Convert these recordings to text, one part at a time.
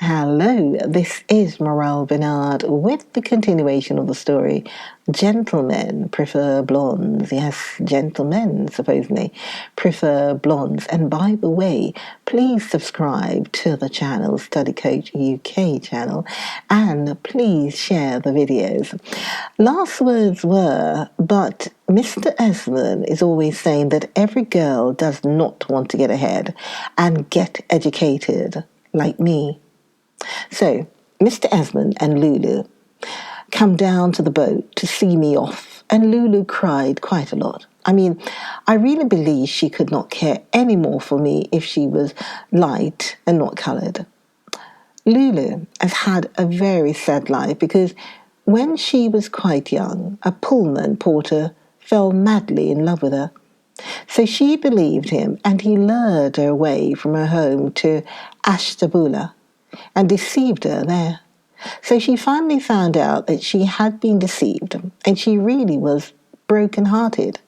Hello, this is Morale Bernard with the continuation of the story. Gentlemen prefer blondes. Yes, gentlemen supposedly prefer blondes. And by the way, please subscribe to the channel, Study Coach UK channel, and please share the videos. Last words were, but Mr. Esmond is always saying that every girl does not want to get ahead and get educated like me. So, Mr. Esmond and Lulu come down to the boat to see me off, and Lulu cried quite a lot. I really believe she could not care any more for me if she was light and not coloured. Lulu has had a very sad life because when she was quite young, a Pullman porter fell madly in love with her. So she believed him, and he lured her away from her home to Ashtabula and deceived her there. So she finally found out that she had been deceived, and she really was broken-hearted.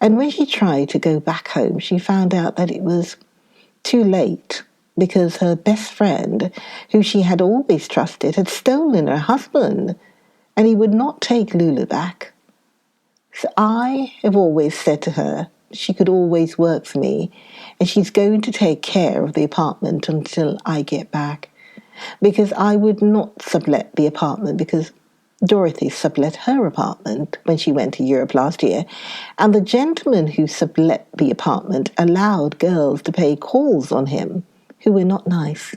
And when she tried to go back home, she found out that it was too late because her best friend, who she had always trusted, had stolen her husband, and he would not take Lulu back. So I have always said to her she could always work for me, and she's going to take care of the apartment until I get back, because I would not sublet the apartment because Dorothy sublet her apartment when she went to Europe last year, and the gentleman who sublet the apartment allowed girls to pay calls on him who were not nice.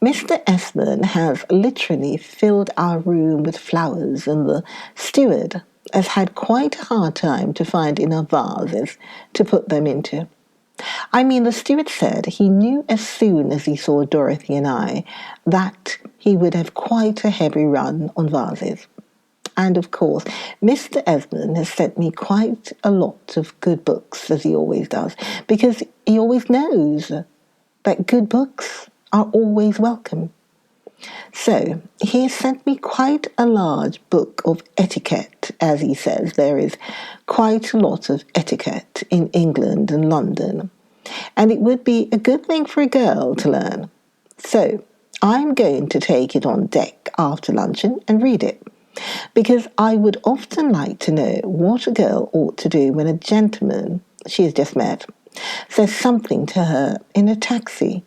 Mr. Esmond has literally filled our room with flowers, and the steward has had quite a hard time to find enough vases to put them into. The steward said he knew as soon as he saw Dorothy and I that he would have quite a heavy run on vases. And of course, Mr. Esmond has sent me quite a lot of good books, as he always does, because he always knows that good books are always welcome. So he has sent me quite a large book of etiquette, as he says. There is quite a lot of etiquette in England and London, and it would be a good thing for a girl to learn. So I'm going to take it on deck after luncheon and read it, because I would often like to know what a girl ought to do when a gentleman she has just met says something to her in a taxi.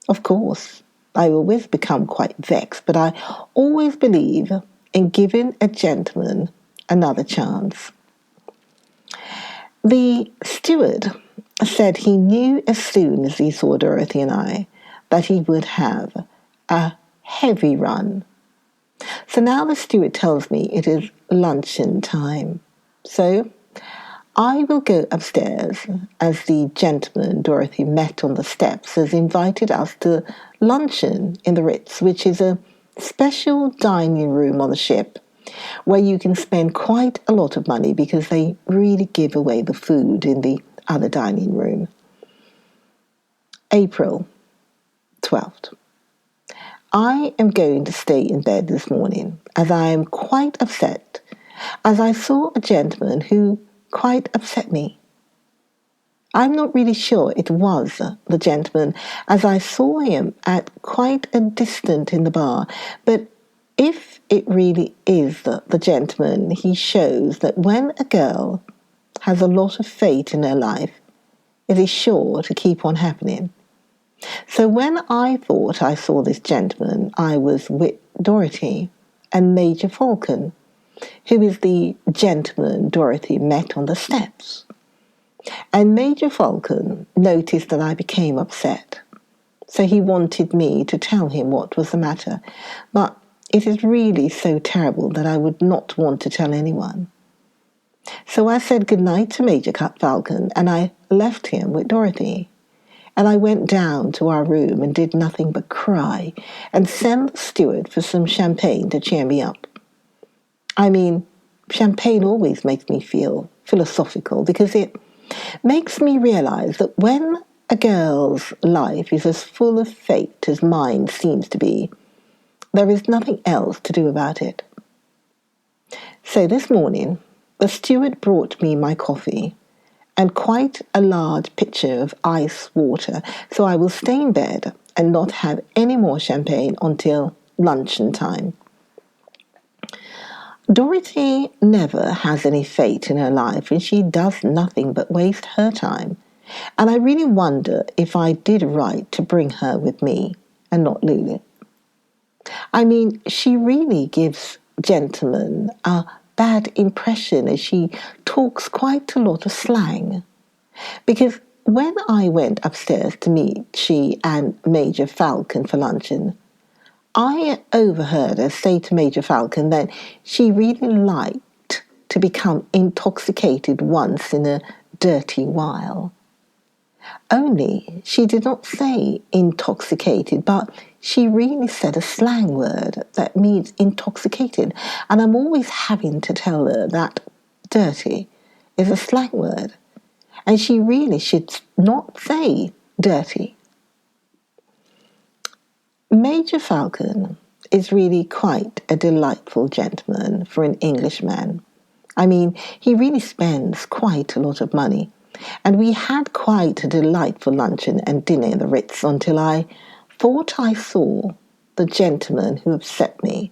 Of course, I always become quite vexed, but I always believe in giving a gentleman another chance. The steward said he knew as soon as he saw Dorothy and I that he would have a heavy run. So now the steward tells me it is luncheon time. So I will go upstairs, as the gentleman Dorothy met on the steps has invited us to luncheon in the Ritz, which is a special dining room on the ship where you can spend quite a lot of money because they really give away the food in the other dining room. April 12th. I am going to stay in bed this morning, as I am quite upset, as I saw a gentleman who quite upset me. I'm not really sure it was the gentleman, as I saw him at quite a distance in the bar, but if it really is the gentleman, he shows that when a girl has a lot of fate in her life, it is sure to keep on happening. So when I thought I saw this gentleman, I was with Dorothy and Major Falcon, who is the gentleman Dorothy met on the steps. And Major Falcon noticed that I became upset, so he wanted me to tell him what was the matter, but it is really so terrible that I would not want to tell anyone. So I said goodnight to Major Falcon, and I left him with Dorothy. And I went down to our room and did nothing but cry and send the steward for some champagne to cheer me up. Champagne always makes me feel philosophical because it makes me realize that when a girl's life is as full of fate as mine seems to be, there is nothing else to do about it. So this morning, the steward brought me my coffee and quite a large pitcher of ice water, so I will stay in bed and not have any more champagne until luncheon time. Dorothy never has any fate in her life, and she does nothing but waste her time. And I really wonder if I did right to bring her with me and not Lulu. I mean, she really gives gentlemen a bad impression as she talks quite a lot of slang. Because when I went upstairs to meet she and Major Falcon for luncheon, I overheard her say to Major Falcon that she really liked to become intoxicated once in a dirty while. Only she did not say intoxicated, but she really said a slang word that means intoxicated. And I'm always having to tell her that dirty is a slang word. And she really should not say dirty. Major Falcon is really quite a delightful gentleman for an Englishman. I mean, he really spends quite a lot of money. And we had quite a delightful luncheon and dinner in the Ritz until I thought I saw the gentleman who upset me.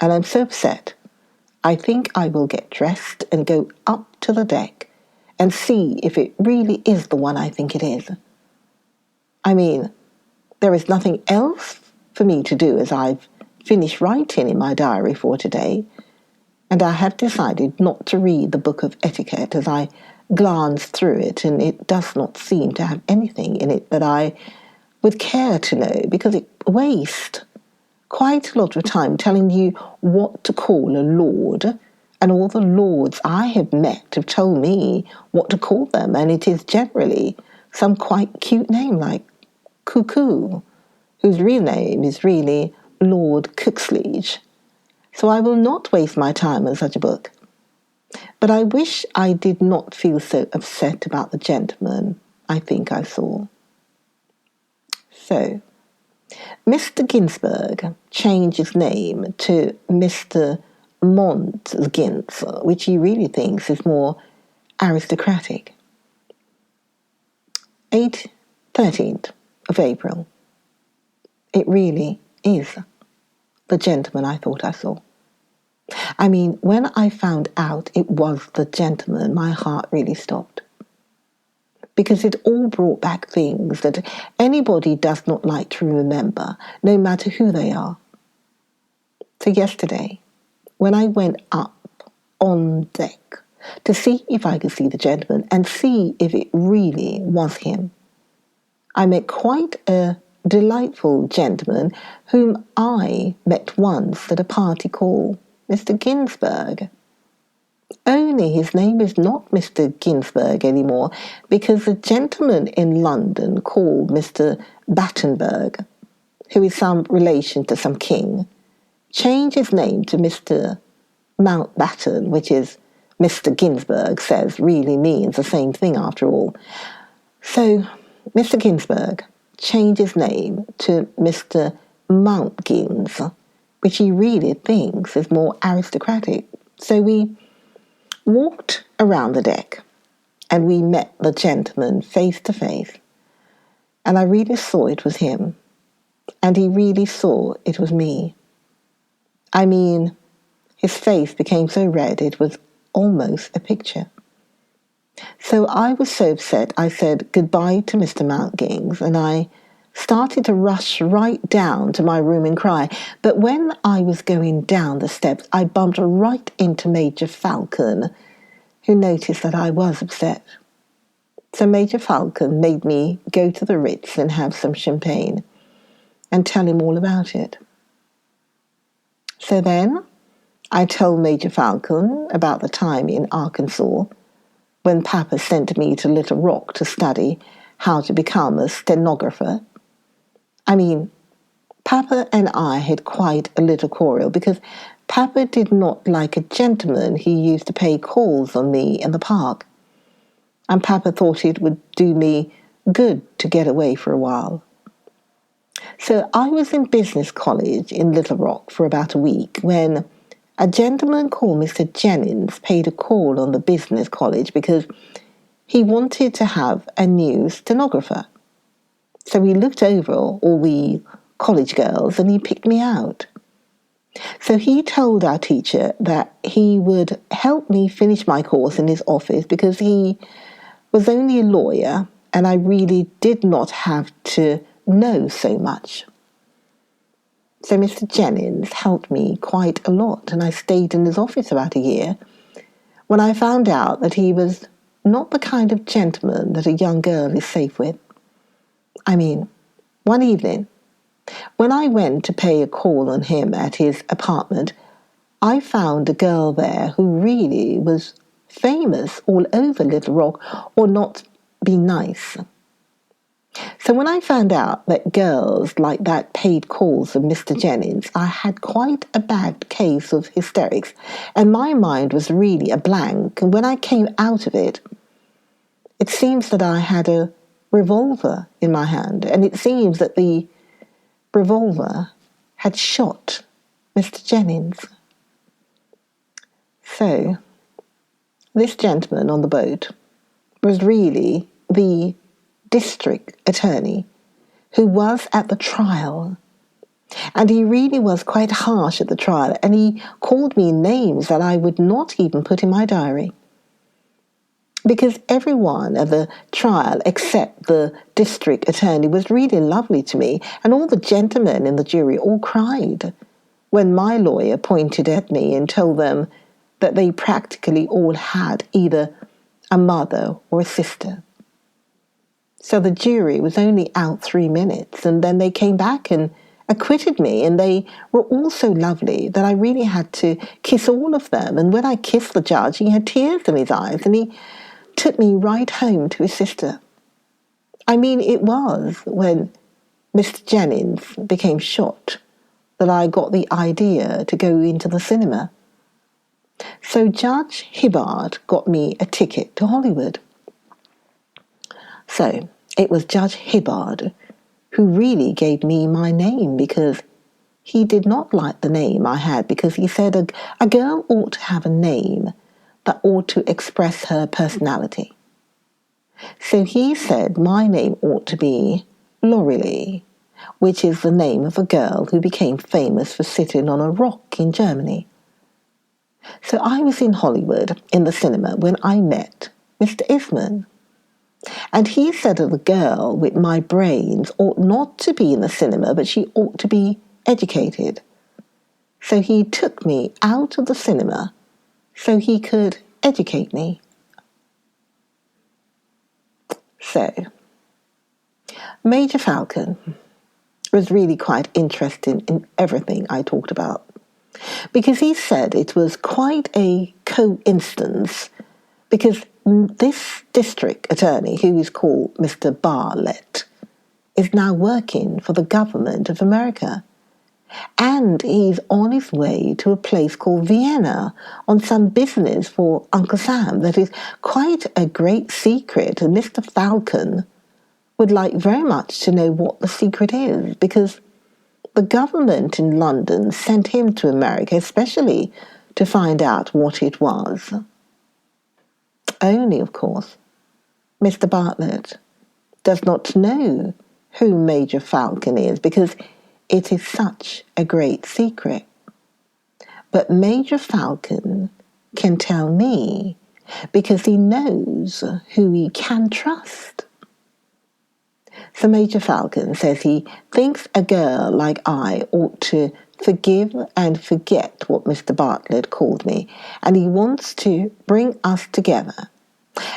And I'm so upset, I think I will get dressed and go up to the deck and see if it really is the one I think it is. I mean, there is nothing else for me to do as I've finished writing in my diary for today, and I have decided not to read the book of etiquette as I glance through it, and it does not seem to have anything in it that I would care to know, because it wastes quite a lot of time telling you what to call a lord, and all the lords I have met have told me what to call them, and it is generally some quite cute name like Cuckoo, whose real name is really Lord Cooksleege. So I will not waste my time on such a book. But I wish I did not feel so upset about the gentleman I think I saw. So, Mr. Ginsberg changed his name to Mr. Montgins, which he really thinks is more aristocratic. 13th of April. It really is the gentleman I thought I saw. I mean, when I found out it was the gentleman, my heart really stopped. Because it all brought back things that anybody does not like to remember, no matter who they are. So yesterday, when I went up on deck to see if I could see the gentleman and see if it really was him, I met quite a delightful gentleman whom I met once at a party called Mr. Ginsberg. Only his name is not Mr. Ginsberg anymore because a gentleman in London called Mr. Battenberg, who is some relation to some king, changed his name to Mr. Mountbatten, which is Mr. Ginsberg says really means the same thing after all. So Mr. Ginsberg changed his name to Mr. Mountgins, which he really thinks is more aristocratic. So we walked around the deck and we met the gentleman face to face. And I really saw it was him. And he really saw it was me. I mean, his face became so red it was almost a picture. So I was so upset I said goodbye to Mr. Mountgins and I started to rush right down to my room and cry. But when I was going down the steps, I bumped right into Major Falcon, who noticed that I was upset. So Major Falcon made me go to the Ritz and have some champagne and tell him all about it. So then I told Major Falcon about the time in Arkansas when Papa sent me to Little Rock to study how to become a stenographer. I mean, Papa and I had quite a little quarrel because Papa did not like a gentleman who used to pay calls on me in the park. And Papa thought it would do me good to get away for a while. So I was in business college in Little Rock for about a week when a gentleman called Mr. Jennings paid a call on the business college because he wanted to have a new stenographer. So he looked over all the college girls and he picked me out. So he told our teacher that he would help me finish my course in his office because he was only a lawyer and I really did not have to know so much. So Mr. Jennings helped me quite a lot, and I stayed in his office about a year when I found out that he was not the kind of gentleman that a young girl is safe with. I mean, one evening, when I went to pay a call on him at his apartment, I found a girl there who really was famous all over Little Rock, or not be nice. So when I found out that girls like that paid calls of Mr. Jennings, I had quite a bad case of hysterics, and my mind was really a blank. And when I came out of it, it seems that I had a revolver in my hand, and it seems that the revolver had shot Mr. Jennings. So this gentleman on the boat was really the district attorney who was at the trial. And he really was quite harsh at the trial, and he called me names that I would not even put in my diary. Because everyone at the trial except the district attorney was really lovely to me, and all the gentlemen in the jury all cried when my lawyer pointed at me and told them that they practically all had either a mother or a sister. So the jury was only out 3 minutes, and then they came back and acquitted me, and they were all so lovely that I really had to kiss all of them. And when I kissed the judge, he had tears in his eyes, and he took me right home to his sister. I mean, it was when Mr. Jennings became shot that I got the idea to go into the cinema. So Judge Hibbard got me a ticket to Hollywood. So it was Judge Hibbard who really gave me my name, because he did not like the name I had, because he said a girl ought to have a name that ought to express her personality. So he said my name ought to be Lorelei, which is the name of a girl who became famous for sitting on a rock in Germany. So I was in Hollywood in the cinema when I met Mr. Isman. And he said that the girl with my brains ought not to be in the cinema, but she ought to be educated. So he took me out of the cinema so he could educate me. So, Major Falcon was really quite interested in everything I talked about, because he said it was quite a coincidence, because this district attorney, who is called Mr. Bartlett, is now working for the government of America. And he's on his way to a place called Vienna on some business for Uncle Sam that is quite a great secret. And Mr. Falcon would like very much to know what the secret is, because the government in London sent him to America especially to find out what it was. Only, of course, Mr. Bartlett does not know who Major Falcon is, because it is such a great secret. But Major Falcon can tell me, because he knows who he can trust. So Major Falcon says he thinks a girl like I ought to forgive and forget what Mr. Bartlett called me, and he wants to bring us together.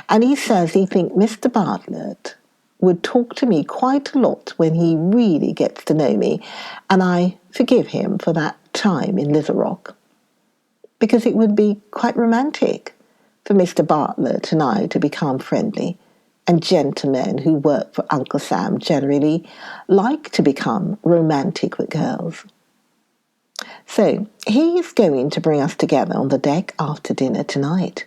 And he says he thinks Mr. Bartlett would talk to me quite a lot when he really gets to know me, and I forgive him for that time in Little Rock, because it would be quite romantic for Mr. Bartlett and I to become friendly, and gentlemen who work for Uncle Sam generally like to become romantic with girls. So he is going to bring us together on the deck after dinner tonight,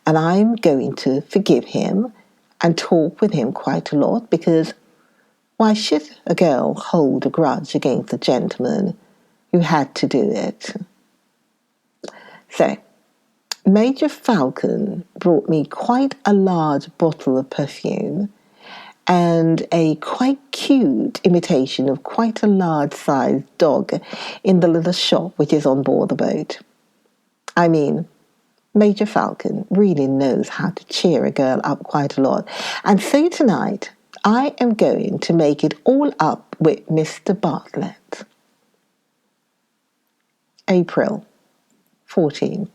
and I'm going to forgive him and talk with him quite a lot, because why should a girl hold a grudge against a gentleman who had to do it? So, Major Falcon brought me quite a large bottle of perfume, and a quite cute imitation of quite a large-sized dog in the little shop which is on board the boat. I mean, Major Falcon really knows how to cheer a girl up quite a lot. And so tonight, I am going to make it all up with Mr. Bartlett. April 14th.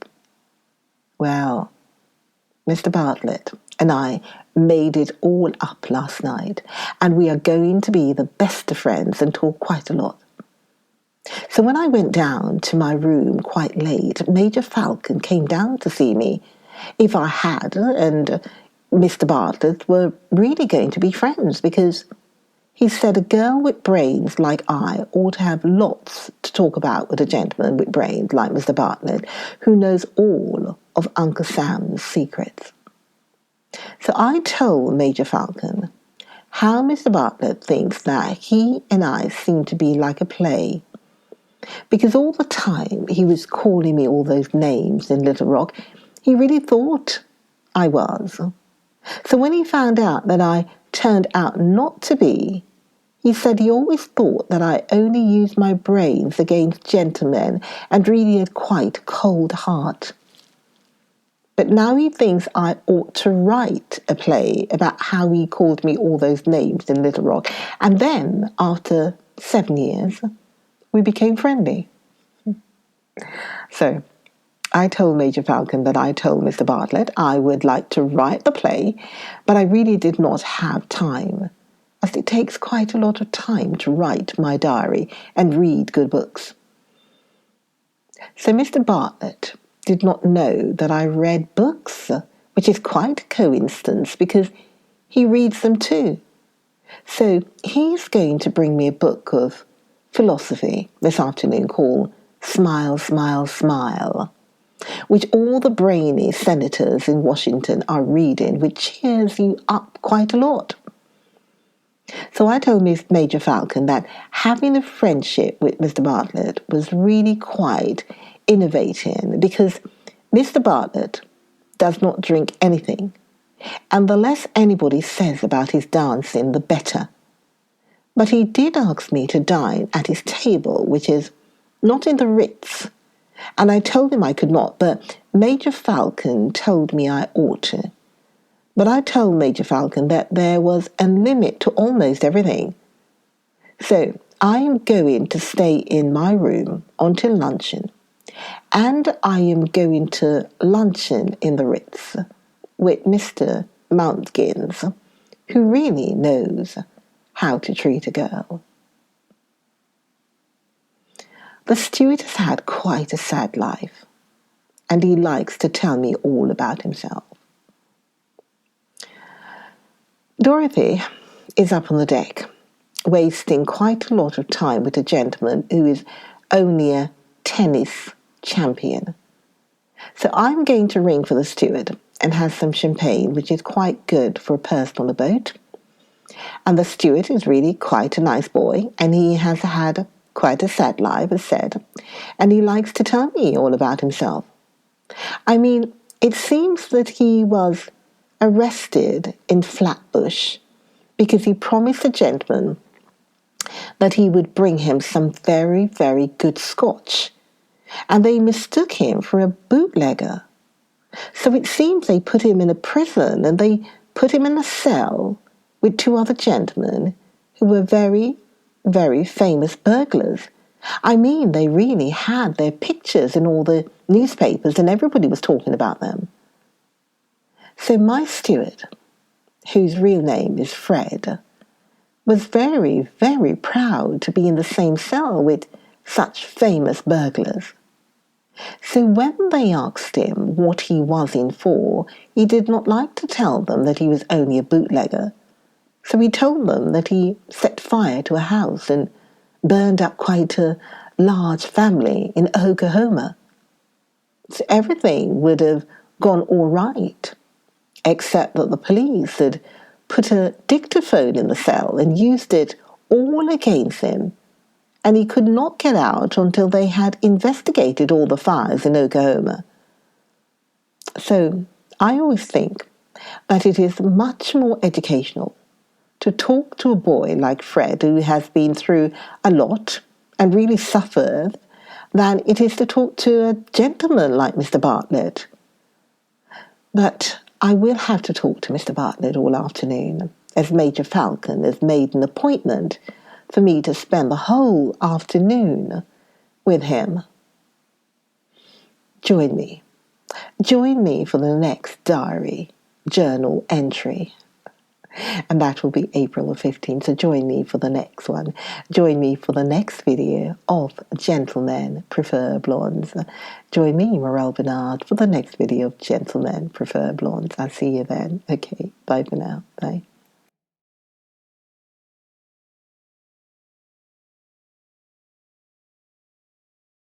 Well, Mr. Bartlett and I made it all up last night, and we are going to be the best of friends and talk quite a lot. So when I went down to my room quite late, Major Falcon came down to see me if I had and Mr. Bartlett were really going to be friends, because he said a girl with brains like I ought to have lots to talk about with a gentleman with brains like Mr. Bartlett, who knows all of Uncle Sam's secrets. So I told Major Falcon how Mr. Bartlett thinks that he and I seem to be like a play, because all the time he was calling me all those names in Little Rock, he really thought I was. So when he found out that I turned out not to be, he said he always thought that I only used my brains against gentlemen and really had quite a cold heart. But now he thinks I ought to write a play about how he called me all those names in Little Rock. And then, after 7 years, we became friendly. So I told Major Falcon that I told Mr. Bartlett I would like to write the play, but I really did not have time, as it takes quite a lot of time to write my diary and read good books. So Mr. Bartlett did not know that I read books, which is quite a coincidence because he reads them too. So he's going to bring me a book of philosophy this afternoon called Smile, Smile, Smile, which all the brainy senators in Washington are reading, which cheers you up quite a lot. So I told Major Falcon that having a friendship with Mr. Bartlett was really quite innovating, because Mr. Bartlett does not drink anything, and the less anybody says about his dancing, the better. But he did ask me to dine at his table, which is not in the Ritz, and I told him I could not, but Major Falcon told me I ought to. But I told Major Falcon that there was a limit to almost everything. So I am going to stay in my room until luncheon, and I am going to luncheon in the Ritz with Mr. Mountgins, who really knows how to treat a girl. The steward has had quite a sad life, and he likes to tell me all about himself. Dorothy is up on the deck, wasting quite a lot of time with a gentleman who is only a tennis champion. So I'm going to ring for the steward and have some champagne, which is quite good for a person on the boat. And the steward is really quite a nice boy, and he has had quite a sad life, as said, and he likes to tell me all about himself. I mean, it seems that he was arrested in Flatbush because he promised a gentleman that he would bring him some very, very good scotch, and they mistook him for a bootlegger. So it seems they put him in a prison, and they put him in a cell with two other gentlemen who were very, very famous burglars. I mean, they really had their pictures in all the newspapers, and everybody was talking about them. So my steward, whose real name is Fred, was very, very proud to be in the same cell with such famous burglars. So when they asked him what he was in for, he did not like to tell them that he was only a bootlegger. So he told them that he set fire to a house and burned up quite a large family in Oklahoma. So everything would have gone all right, except that the police had put a dictaphone in the cell and used it all against him, and he could not get out until they had investigated all the fires in Oklahoma. So I always think that it is much more educational to talk to a boy like Fred, who has been through a lot and really suffered, than it is to talk to a gentleman like Mr. Bartlett. But I will have to talk to Mr. Bartlett all afternoon, as Major Falcon has made an appointment for me to spend the whole afternoon with him. Join me. Join me for the next diary journal entry. And that will be April the 15th. So join me for the next one. Join me for the next video of Gentlemen Prefer Blondes. Join me, Morel Bernard, for the next video of Gentlemen Prefer Blondes. I'll see you then. Okay, bye for now. Bye.